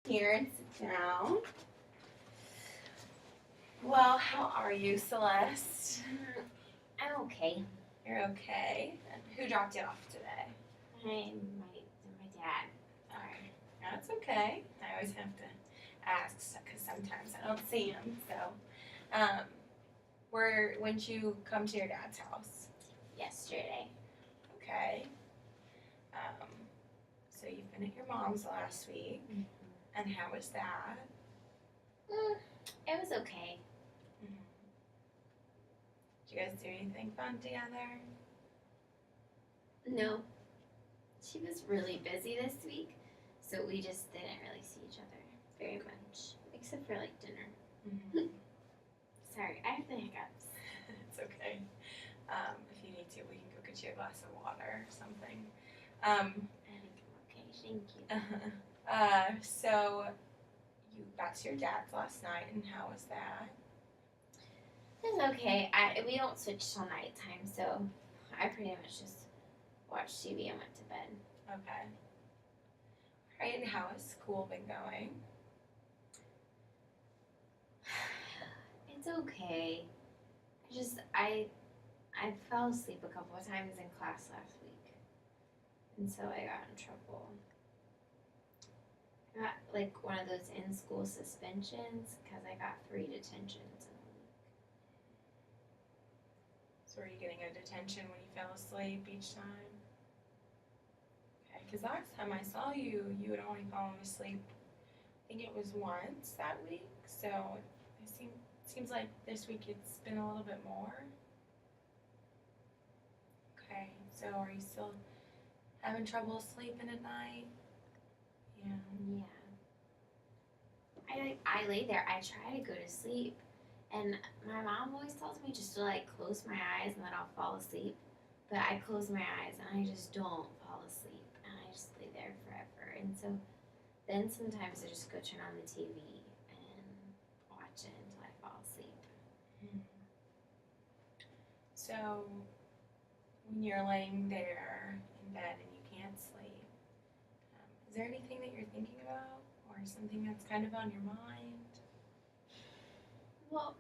Here and sit down. Well, how are you, Celeste? I'm okay. You're okay. And who dropped you off today? My dad. Sorry. That's okay. I always have to ask because sometimes I don't see him. So, when'd you come to your dad's house? Yesterday. Okay. Um, so you've been at your mom's last week, and how was that? It was okay. Did you guys do anything fun together? No. She was really busy this week, so we just didn't really see each other very much, except for like dinner. Mm-hmm. Sorry, I have the hiccups. It's okay. If you need to, we can go get you a glass of water or something. I think I'm okay, thank you. So you got to your dad's last night, and how was that? It was okay. We don't switch till nighttime, so I pretty much just watched TV and went to bed. Okay. All right, and how has school been going? It's okay. I fell asleep a couple of times in class last week, and so I got in trouble. I got like one of those in-school suspensions because I got 3 detentions in a week. So were you getting a detention when you fell asleep each time? Okay, because last time I saw you, you had only fallen asleep, I think it was once that week. So it seems like this week it's been a little bit more. Okay, so are you still having trouble sleeping at night? Yeah. Yeah. I lay there. I try to go to sleep, and my mom always tells me just to like close my eyes and then I'll fall asleep. But I close my eyes and I just don't fall asleep, and I just lay there forever. And so then sometimes I just go turn on the TV and watch it until I fall asleep. So when you're laying there in bed and you can't sleep, is there anything that you're thinking about or something that's kind of on your mind? Well,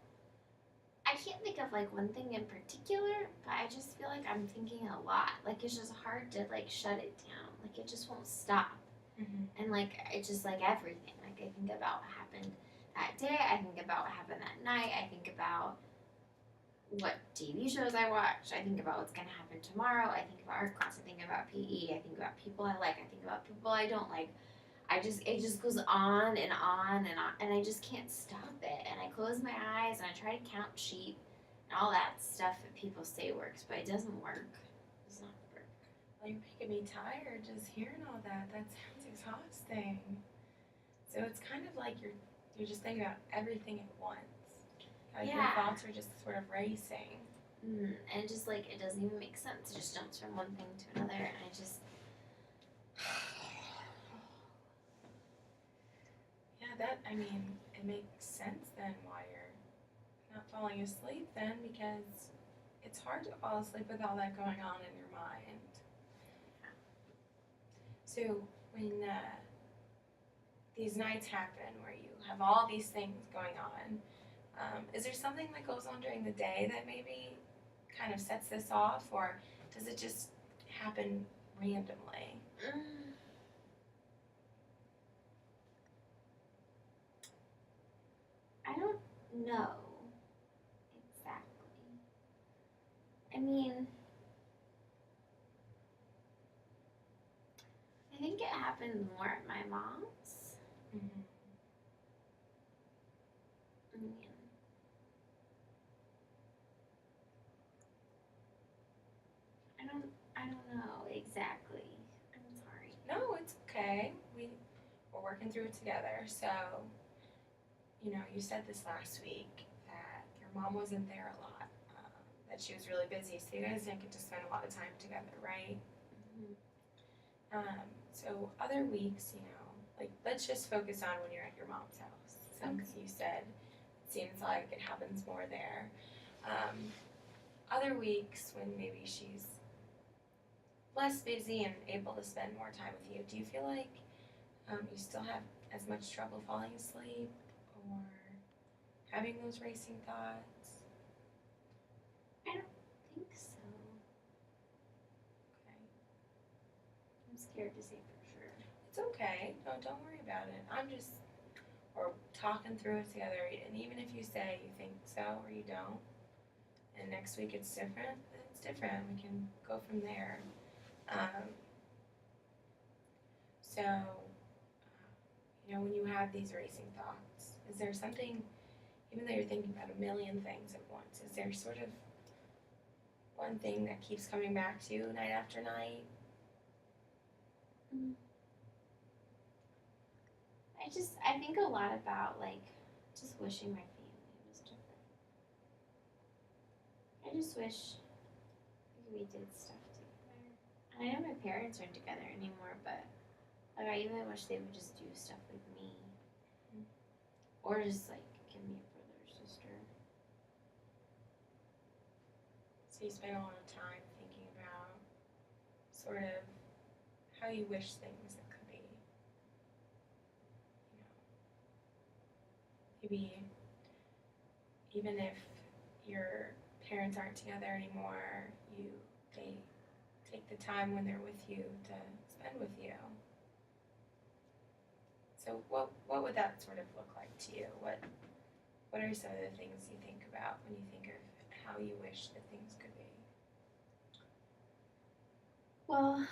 I can't think of like one thing in particular, but I just feel like I'm thinking a lot. Like it's just hard to like shut it down. Like it just won't stop. Mm-hmm. And like it's just like everything. Like I think about what happened that day. I think about what happened that night. I think about what TV shows I watched. I think about what's gonna happen tomorrow. I think about art class. I think about PE. I think about people I like. I think about people I don't like. It just goes on and on and on, and I just can't stop it. And I close my eyes and I try to count sheep and all that stuff that people say works, but it doesn't work. It does not work. Well, you're making me tired just hearing all that. That sounds exhausting. So it's kind of like you're just thinking about everything at once. Like your thoughts are just sort of racing. And just like it doesn't even make sense. It just jumps from one thing to another, and I just. It makes sense then why you're not falling asleep then, because it's hard to fall asleep with all that going on in your mind. So when these nights happen where you have all these things going on, is there something that goes on during the day that maybe kind of sets this off, or does it just happen randomly? I don't know exactly. I mean, I think it happens more at my mom's. Mm-hmm. I don't know exactly. I'm sorry. No, it's okay. We're working through it together. So, you said this last week that your mom wasn't there a lot, that she was really busy, so you guys didn't get to spend a lot of time together, right? So other weeks, like let's just focus on when you're at your mom's house, since you said it seems like it happens more there. Other weeks when maybe she's less busy and able to spend more time with you, do you feel like you still have as much trouble falling asleep or having those racing thoughts? I don't think so. Okay. I'm scared to say for sure. It's okay. No, don't worry about it. We're talking through it together. And even if you say you think so or you don't, and next week it's different, then it's different. We can go from there. So, when you have these racing thoughts, is there something, even though you're thinking about a million things at once, is there sort of one thing that keeps coming back to you night after night? I think a lot about just wishing my family was different. I just wish we did stuff together. And I know my parents aren't together anymore, but I even wish they would just do stuff with me. Or just give me a brother or sister. So you spend a lot of time thinking about sort of how you wish things could be. Maybe even if your parents aren't together anymore, they take the time when they're with you to spend with you. So what would that sort of look like to you? What are some of the things you think about when you think of how you wish that things could be? Well,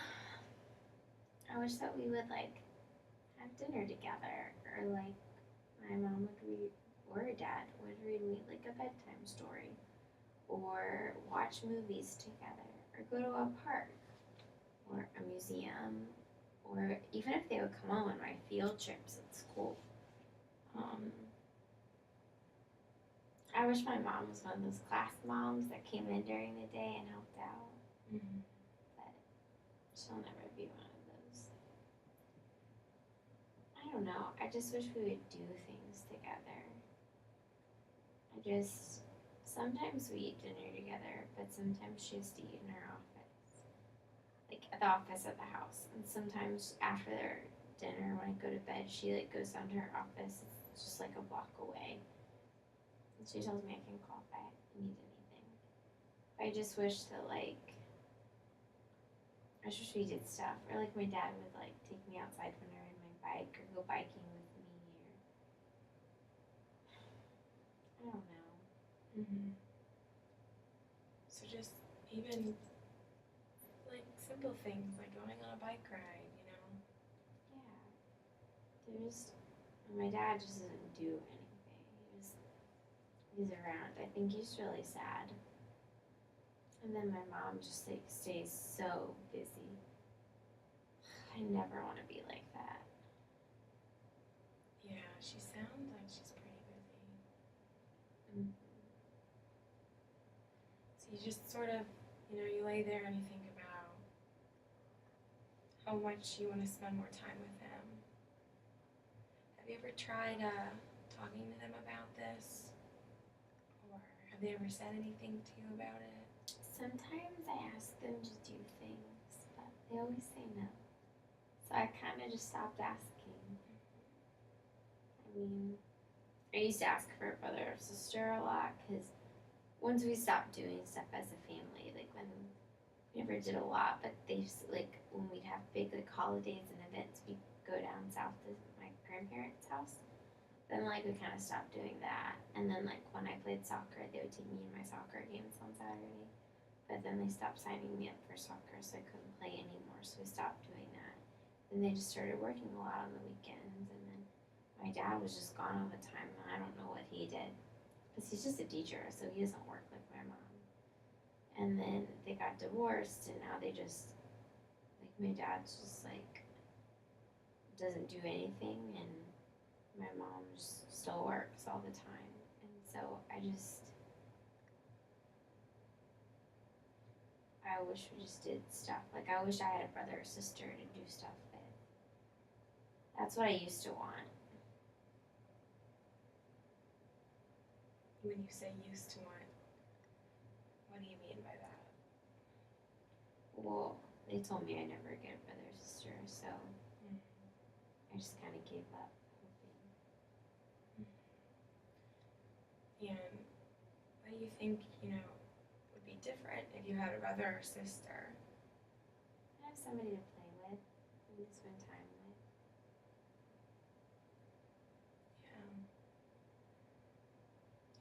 I wish that we would have dinner together, or my mom would read, or dad would read me a bedtime story, or watch movies together, or go to a park, or a museum, or even if they would come on my field trips at school. I wish my mom was one of those class moms that came in during the day and helped out, but she'll never be one of those. I don't know. I just wish we would do things together. Sometimes we eat dinner together, but sometimes she has to eat in her office. At the office at the house. And sometimes after their dinner, when I go to bed, she goes down to her office. It's just a block away. And she tells me I can call if I need anything. I just wish that I just wish we did stuff. Or my dad would take me outside when I ride my bike, or go biking with me, or I don't know. So just even simple things like going on a bike ride, Yeah. My dad just doesn't do anything. He's around. I think he's really sad. And then my mom just stays so busy. I never want to be like that. Yeah, she sounds like she's pretty busy. So you just sort of, you lay there and you think about how much you want to spend more time with them. Have you ever tried talking to them about this? Or have they ever said anything to you about it? Sometimes I ask them to do things, but they always say no. So I kind of just stopped asking. I used to ask for a brother or sister a lot, because once we stopped doing stuff as a family, when we never did a lot, but when we'd have big holidays and events, we'd go down south to my grandparents' house. Then we kind of stopped doing that, and then when I played soccer, they would take me in my soccer games on Saturday. But then they stopped signing me up for soccer, so I couldn't play anymore. So we stopped doing that. Then they just started working a lot on the weekends, and then my dad was just gone all the time, and I don't know what he did, because he's just a teacher, so he doesn't work like my mom. And then they got divorced, and now they just my dad's just doesn't do anything, and my mom just still works all the time, and so I wish we just did stuff. I wish I had a brother or sister to do stuff with. That's what I used to want. When you say used to want, what do you mean by that? Well, they told me I'd never get a brother or sister, so I I just kind of gave up hoping. And what do you think, would be different if you had a brother or sister? I have somebody to play with and to spend time with.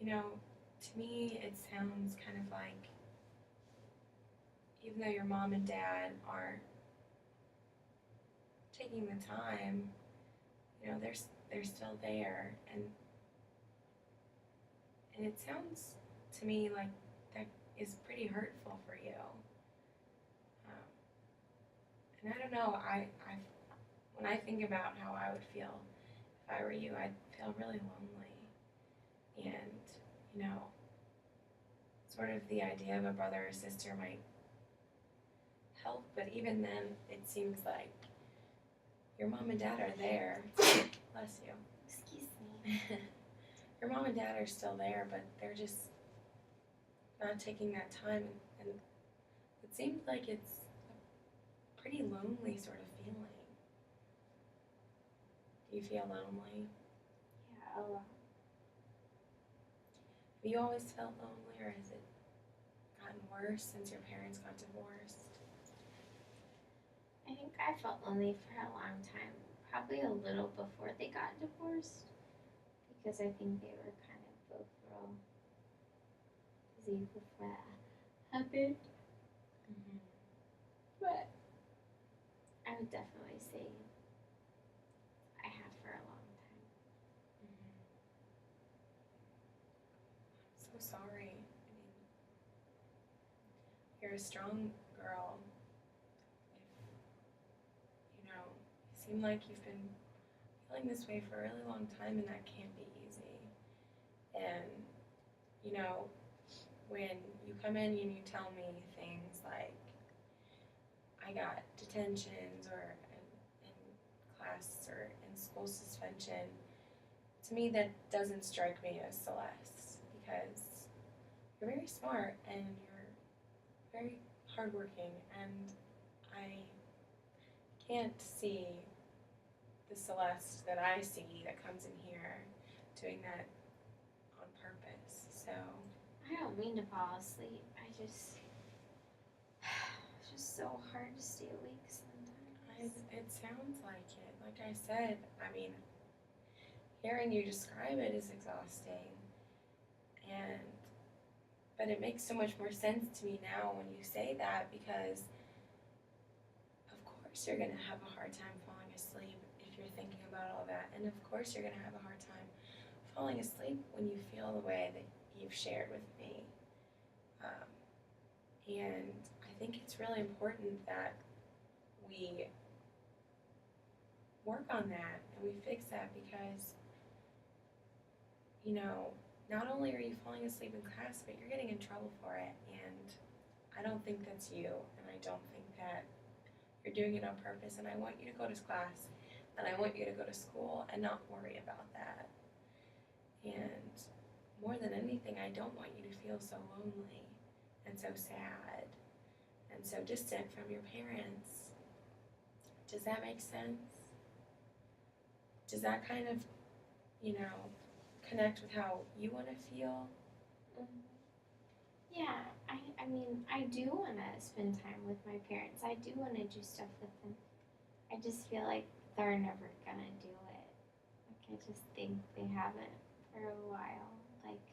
Yeah. To me, it sounds kind of like even though your mom and dad aren't taking the time, they're still there, and it sounds to me like that is pretty hurtful for you. And I don't know, I when I think about how I would feel if I were you, I'd feel really lonely, and sort of the idea of a brother or sister might help, but even then, it seems like your mom and dad are there. Bless you. Excuse me. Your mom and dad are still there, but they're just not taking that time, and it seems like it's a pretty lonely sort of feeling. Do you feel lonely? Yeah, a lot. Have you always felt lonely, or has it gotten worse since your parents got divorced? I think I felt lonely for a long time, probably a little before they got divorced, because I think they were kind of both real busy before that happened. Mm-hmm. But I would definitely say I have for a long time. I'm so sorry. You're a strong girl. If, you seem like you've been feeling this way for a really long time, and that can't be easy. And, when you come in and you tell me things like, I got detentions or in class or in school suspension, to me that doesn't strike me as Celeste, because you're very smart and you're very hardworking, and I can't see the Celeste that I see that comes in here doing that on purpose. So I don't mean to fall asleep. It's just so hard to stay awake sometimes. it sounds like it. Like I said, hearing you describe it is exhausting, but it makes so much more sense to me now when you say that, because of course you're gonna have a hard time falling asleep if you're thinking about all that, and of course you're gonna have a hard time falling asleep when you feel the way that you've shared with me. And I think it's really important that we work on that and we fix that, because not only are you falling asleep in class, but you're getting in trouble for it, and I don't think that's you, and I don't think that you're doing it on purpose, and I want you to go to class, and I want you to go to school and not worry about that. And more than anything, I don't want you to feel so lonely and so sad and so distant from your parents. Does that make sense? Does that kind of, connect with how you want to feel? Mm-hmm. Yeah, I mean, I do want to spend time with my parents. I do want to do stuff with them. I just feel like they're never going to do it. Like, I just think they haven't for a while. Like,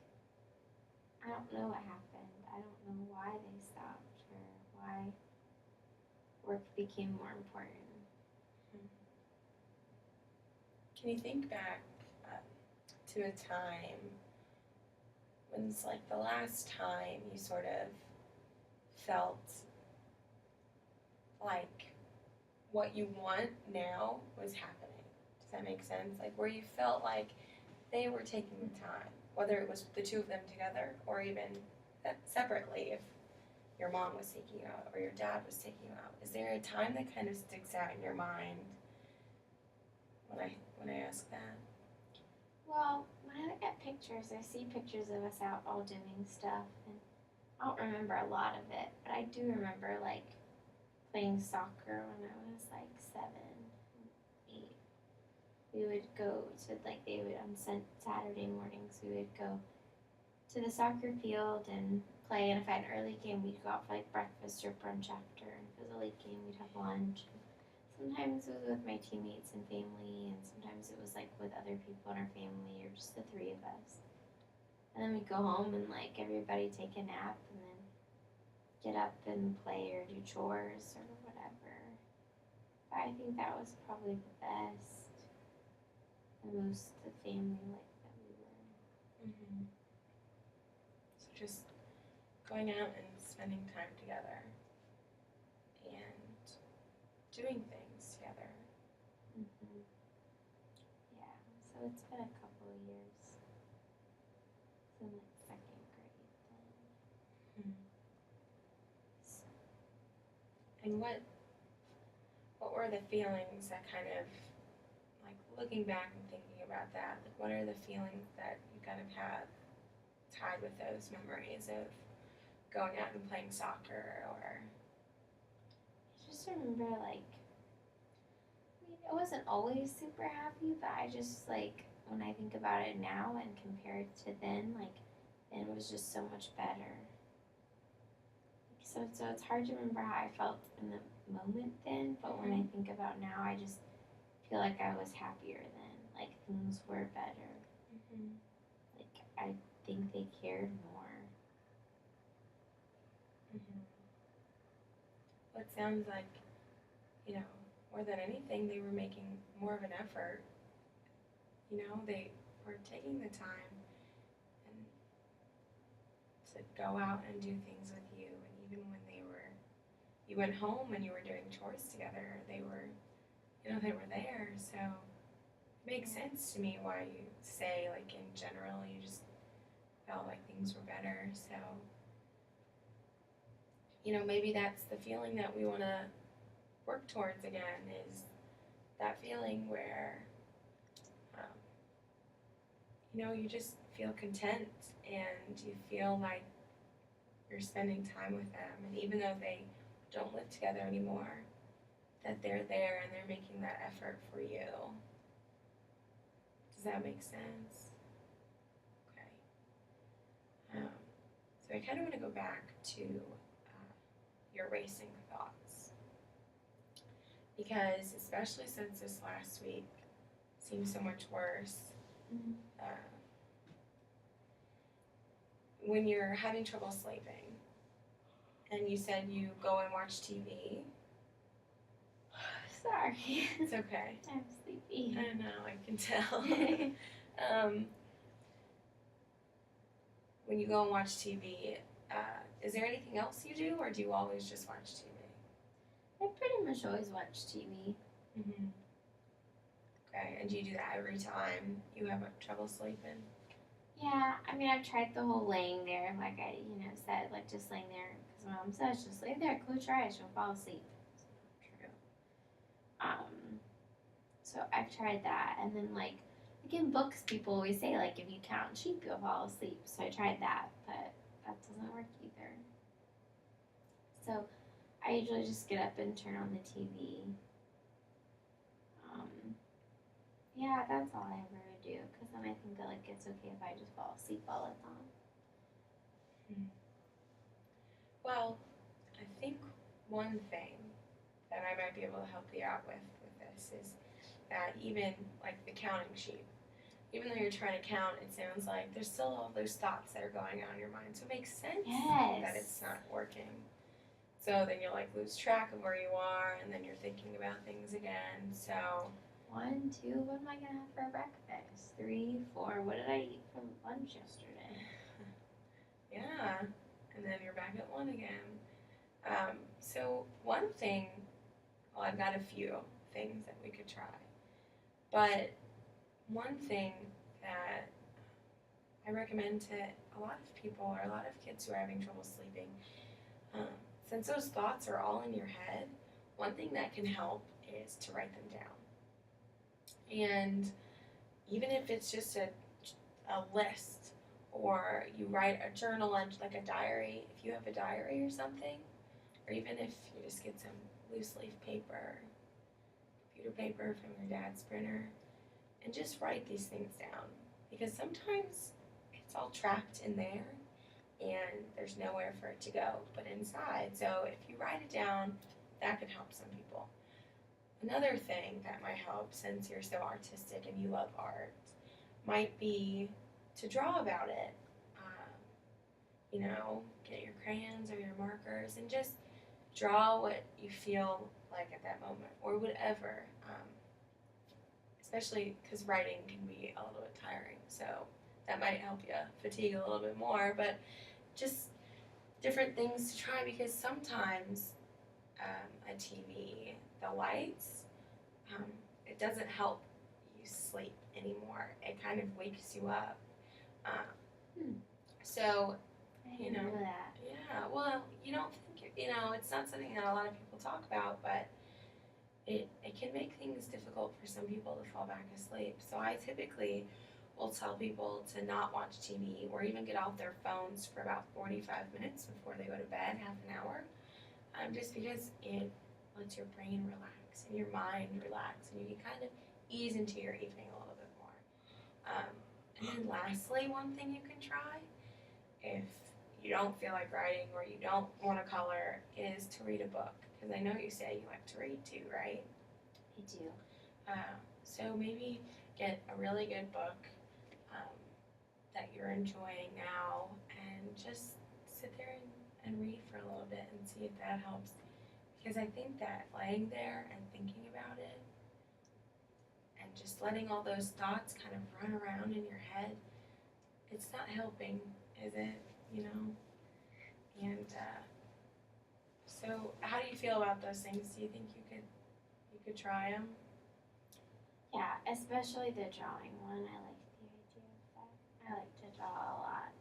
I don't know what happened. I don't know why they stopped or why work became more important. Can you think back to a time when it's like the last time you sort of felt like what you want now was happening? Does that make sense? Like where you felt like they were taking the time, whether it was the two of them together or even separately, if your mom was taking you out or your dad was taking you out. Is there a time that kind of sticks out in your mind when I ask that? Well, when I look at pictures, I see pictures of us out all doing stuff, and I don't remember a lot of it, but I do remember like playing soccer when I was like 7, 8. we would go to they would on Saturday mornings we would go to the soccer field and play. And if I had an early game, we'd go out for breakfast or brunch after. And if it was a late game, we'd have lunch. Sometimes it was with my teammates and family, and sometimes it was with other people in our family or just the three of us. And then we'd go home and everybody take a nap and then get up and play or do chores or whatever. But I think that was probably the best, the most the family that we were. Mm-hmm. So just going out and spending time together and doing things together. Mm-hmm. Yeah, so it's been a couple of years. It's in second grade then. Mm-hmm. So, and what were the feelings that kind of, looking back and thinking about that, what are the feelings that you kind of have tied with those memories of going out and playing soccer or? I just remember I wasn't always super happy, but I just when I think about it now and compare it to then, then it was just so much better. So it's hard to remember how I felt in the moment then, but when I think about now, I just feel like I was happier then. Things were better. Mm-hmm. I think they cared more. Mm-hmm. Well, it sounds like, more than anything, they were making more of an effort. They were taking the time and to go out and do things with you. And even when you went home and you were doing chores together, they were there. So it makes sense to me why you say, in general, you just felt like things were better. So, maybe that's the feeling that we want to work towards again, is that feeling where, you just feel content and you feel like you're spending time with them. And even though they don't live together anymore, that they're there and they're making that effort for you. Does that make sense? Okay. So I kind of want to go back to your racing thoughts. Because especially since this last week seems so much worse, Mm-hmm. When you're having trouble sleeping, and you said you go and watch TV. Sorry. It's okay. I'm sleepy. I know, I can tell. When you go and watch TV, is there anything else you do, or do you always just watch TV? I pretty much always watch TV. Mm-hmm. Okay, and do you do that every time you have trouble sleeping? Yeah, I've tried the whole laying there, like I, said, just laying there, because my mom says, just lay there, close your eyes, you'll fall asleep. It's not true. So I've tried that, and then, in books, people always say, if you count sheep, you'll fall asleep, so I tried that, but that doesn't work either. So I usually just get up and turn on the TV. Yeah, that's all I ever do, because then I think that it's okay if I just fall asleep all the time. Well, I think one thing that I might be able to help you out with this is that even the counting sheep, even though you're trying to count, it sounds like there's still all those thoughts that are going on in your mind. So it makes sense that it's not working. So then you'll lose track of where you are, and then you're thinking about things again. So 1, 2, what am I gonna have for breakfast? 3, 4, what did I eat for lunch yesterday? Yeah, and then you're back at 1 again. So one thing, well, I've got a few things that we could try, but one thing that I recommend to a lot of people or a lot of kids who are having trouble sleeping, since those thoughts are all in your head, one thing that can help is to write them down. And even if it's just a list, or you write a journal and a diary, if you have a diary or something, or even if you just get some loose leaf paper, computer paper from your dad's printer, and just write these things down, because sometimes it's all trapped in there and there's nowhere for it to go but inside. So if you write it down, that can help some people. Another thing that might help, since you're so artistic and you love art, might be to draw about it. Get your crayons or your markers and just draw what you feel like at that moment, or whatever. Especially because writing can be a little bit tiring, so that might help you fatigue a little bit more. But just different things to try, because sometimes a TV, the lights, it doesn't help you sleep anymore. It kind of wakes you up. So, I didn't know that. yeah, well, you don't think, it's not something that a lot of people talk about, but it can make things difficult for some people to fall back asleep. So I typically will tell people to not watch TV or even get off their phones for about 45 minutes before they go to bed, half an hour, just because it lets your brain relax and your mind relax, and you can kind of ease into your evening a little bit more. And then lastly, one thing you can try, if you don't feel like writing or you don't want to color, is to read a book. Because I know you say you like to read too, right? I do. So maybe get a really good book that you're enjoying now, and just sit there and read for a little bit and see if that helps. Because I think that laying there and thinking about it and just letting all those thoughts kind of run around in your head, it's not helping, is it? And so how do you feel about those things? Do you think you could try them? Yeah, especially the drawing one. I like the idea of that. I like to draw a lot.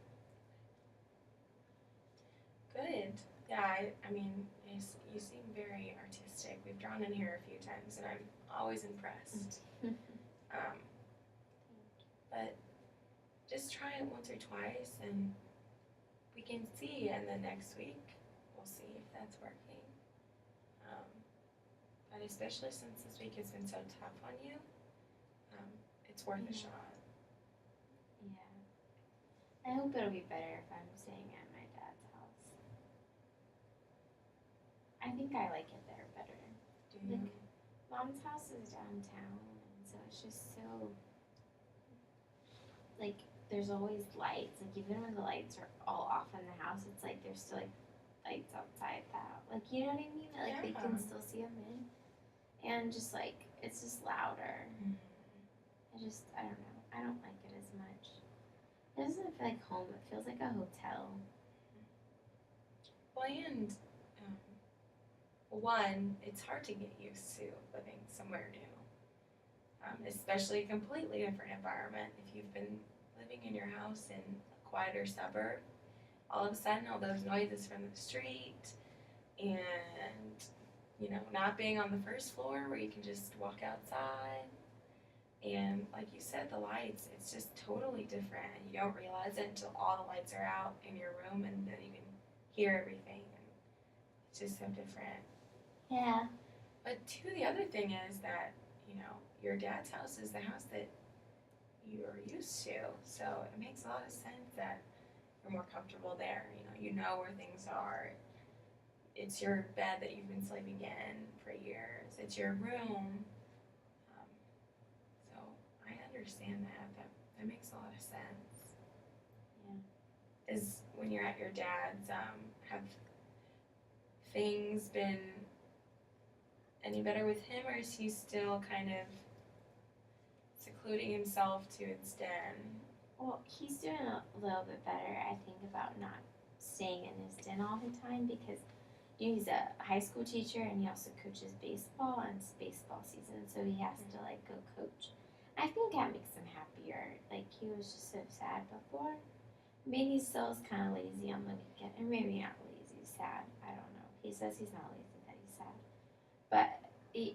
Good. Yeah, I mean, you seem very artistic. We've drawn in here a few times, and I'm always impressed. But just try it once or twice, and we can see. And then next week, we'll see if that's working. But especially since this week has been so tough on you, it's worth a shot. Yeah. I hope it'll be better if I'm staying at my dad's house. I think I like it there better. Do you? Like, Mom's house is downtown, and so it's just so, like, there's always lights. Like, even when the lights are all off in the house, it's like there's still, like, lights outside the house. Like, you know what I mean? Like, they can still see them in. And just, like, it's just louder. I don't know. I don't like it as much. It doesn't feel like home. It feels like a hotel. Well, and one, it's hard to get used to living somewhere new, especially a completely different environment. If you've been living in your house in a quieter suburb, all of a sudden all those noises from the street, and not being on the first floor where you can just walk outside. And like you said, the lights, it's just totally different. And you don't realize it until all the lights are out in your room, and then you can hear everything. And it's just so different. Yeah. But too, the other thing is that, your dad's house is the house that you're used to. So it makes a lot of sense that you're more comfortable there. You know where things are. It's your bed that you've been sleeping in for years. It's your room. So I understand that. That makes a lot of sense. Yeah. Is when you're at your dad's, have things been any better with him, or is he still kind of secluding himself to its den? Well, he's doing a little bit better, I think, about not staying in his den all the time, because he's a high school teacher and he also coaches baseball, and it's baseball season, so he has to go coach. I think that makes him happier. Like, he was just so sad before. Maybe he still is kind of lazy on the weekend, or maybe not lazy, sad. I don't know. He says he's not lazy, that he's sad. But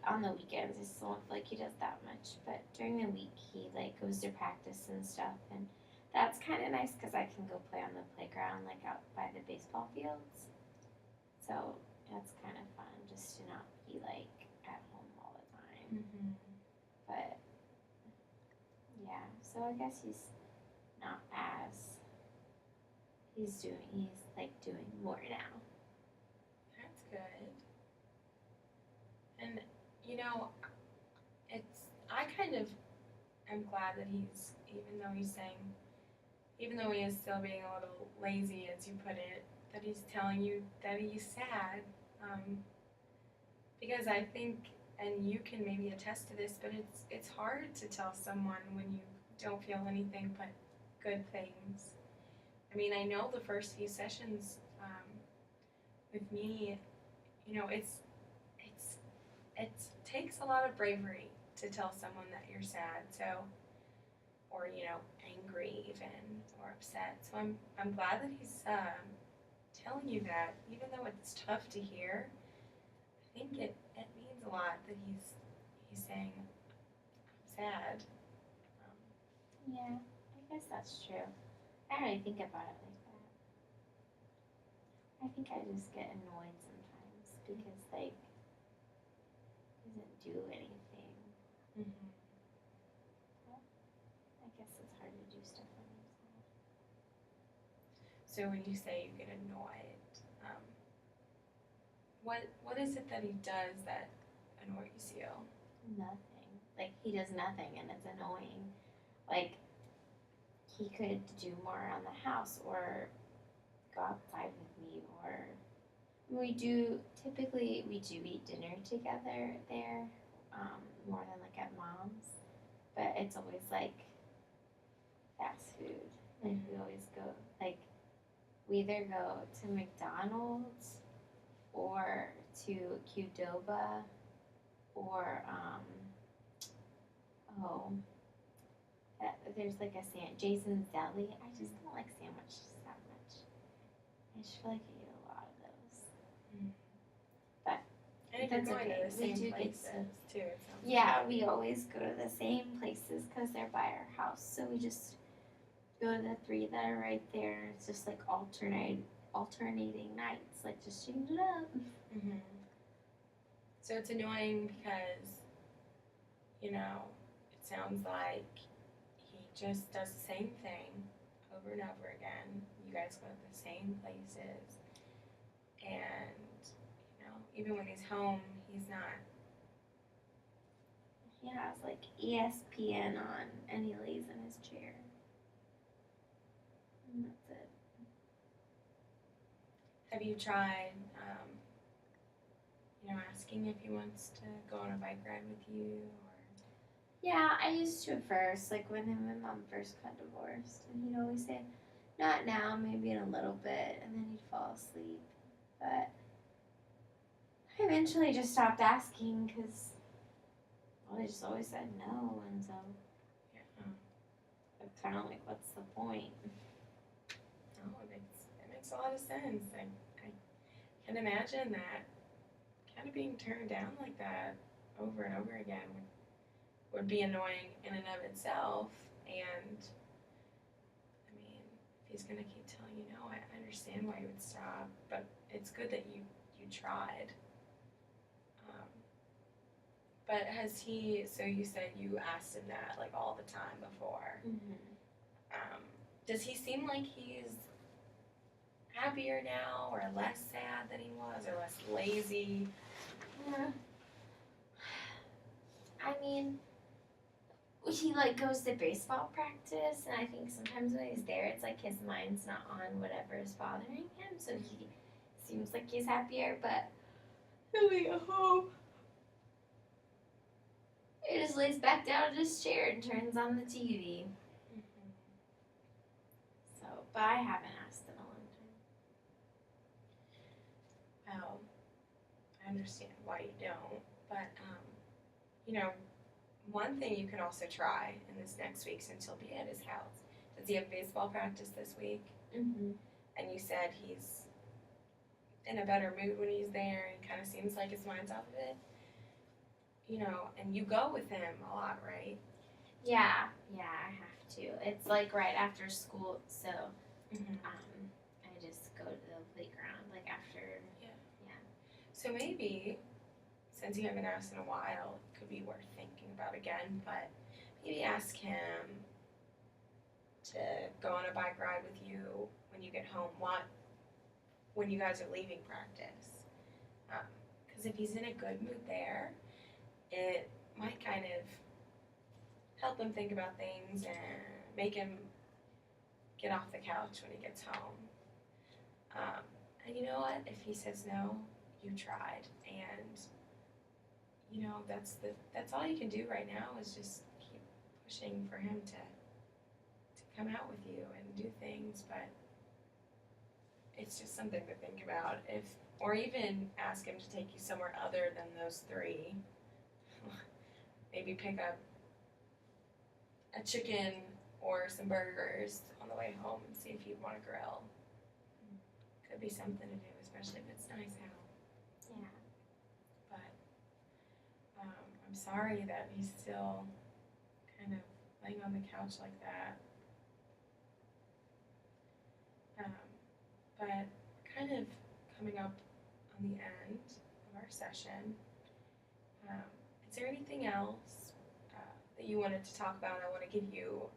on the weekends, I still don't feel like he does that much. But during the week, he goes to practice and stuff, and that's kind of nice because I can go play on the playground, out by the baseball fields. So that's kind of fun, just to not be at home all the time. Mm-hmm. But so I guess he's not as he's like doing more now. That's good. And you know, I kind of am glad that even though he is still being a little lazy, as you put it, that he's telling you that he's sad. Because I think, and you can maybe attest to this, but it's hard to tell someone when you don't feel anything but good things. I mean, I know the first few sessions with me, you know, it takes a lot of bravery to tell someone that you're sad. So, or you know, angry even or upset. So I'm glad that he's telling you that, even though it's tough to hear. I think it means a lot that he's saying I'm sad. Yeah, I guess that's true. I don't really think about it like that. I think I just get annoyed sometimes because like he doesn't do anything. Mm-hmm. I guess it's hard to do stuff on himself. So when you say you get annoyed, what is it that he does that annoys you? Nothing. Like he does nothing and it's annoying. Like he could do more around the house or go outside with me or we do eat dinner together there, more than like at mom's. But it's always like fast food. Like we always go like we either go to McDonald's or to Qdoba or there's like a Jason's Deli. I just don't like sandwiches that much. I just feel like I eat a lot of those. But And if that's you're going okay. to the We same do get places too, it sounds yeah, like. we always go to the same places because they're by our house. So we just go to the 3 that are right there. It's just like alternating nights, like just change it up. Mm-hmm. So it's annoying because, you know, it sounds like he just does the same thing over and over again. You guys go to the same places. And, you know, even when he's home, he's not. He has like ESPN on and he lays in his chair. And that's it. Have you tried, you know, asking if he wants to go on a bike ride with you? Or Yeah, I used to at first, like when him and mom first got divorced. And he'd always say, not now, maybe in a little bit. And then he'd fall asleep. But I eventually just stopped asking because they just always said no. And so yeah. it's kind of like, what's the point? No, it makes a lot of sense. I can imagine that kind of being turned down like that over and over again would be annoying in and of itself. And I mean, if he's gonna keep telling you no, I understand why you would stop. But it's good that you tried. But has he? So you said you asked him that like all the time before. Mm-hmm. Does he seem like he's happier now, or less sad than he was, or less lazy? I mean, he like goes to baseball practice, and I think sometimes when he's there, it's like his mind's not on whatever is bothering him, so he seems like he's happier. But he'll be at home. He just lays back down in his chair and turns on the TV. Mm-hmm. So, but I haven't asked in a long time. Well, I understand why you don't, but you know, one thing you could also try in this next week, since you'll be at his house. Does he have baseball practice this week? Mm-hmm. And you said he's in a better mood when he's there and kind of seems like his mind's off of it. You know, and you go with him a lot, right? Yeah, I have to. It's like right after school, so Mm-hmm. I just go to the playground like after. So maybe, since you haven't asked in a while, it could be worth thinking about again. But maybe ask him, to go on a bike ride with you when you get home, when you guys are leaving practice. Because if he's in a good mood there, it might kind of help him think about things and make him get off the couch when he gets home. And you know what? If he says no, you tried, and you know that's all you can do right now is just keep pushing for him to come out with you and do things. But it's just something to think about. Or even ask him to take you somewhere other than those three. Maybe pick up a chicken or some burgers on the way home and see if you'd want to grill. Could be something to do, especially if it's nice out. Yeah. But I'm sorry that he's still kind of laying on the couch like that. But kind of coming up on the end of our session, is there anything else that you wanted to talk about? I want to give you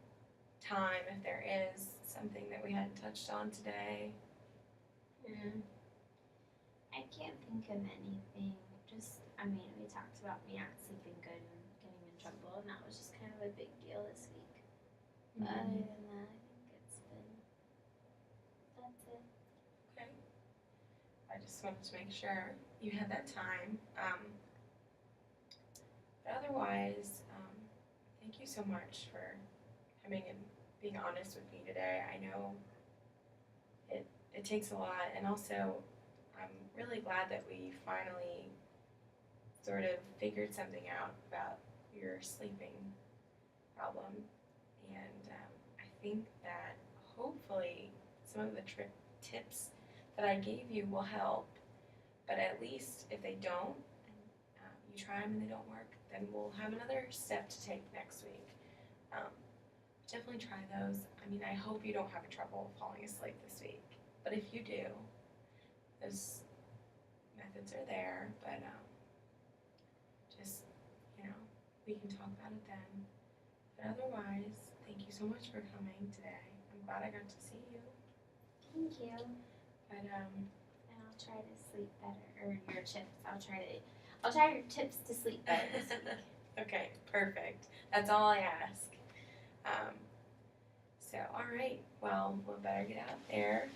time if there is something that we hadn't touched on today. I can't think of anything. We talked about me not sleeping good and getting in trouble, and that was just kind of a big deal this week. But other than that, I think that's it. Okay. I just wanted to make sure you had that time. But otherwise, thank you so much for coming and being honest with me today. I know it takes a lot, and also I'm really glad that we finally sort of figured something out about your sleeping problem. And I think that hopefully some of the tips that I gave you will help. But at least if they don't, and you try them and they don't work, then we'll have another step to take next week. Definitely try those. I hope you don't have trouble falling asleep this week. But if you do, those methods are there. But just, we can talk about it then. But otherwise, thank you so much for coming today. I'm glad I got to see you. Thank you. But And I'll try to sleep better. Or your tips. I'll try your tips to sleep better this week. Okay, perfect. That's all I ask. So, all right. Well, we'll better get out there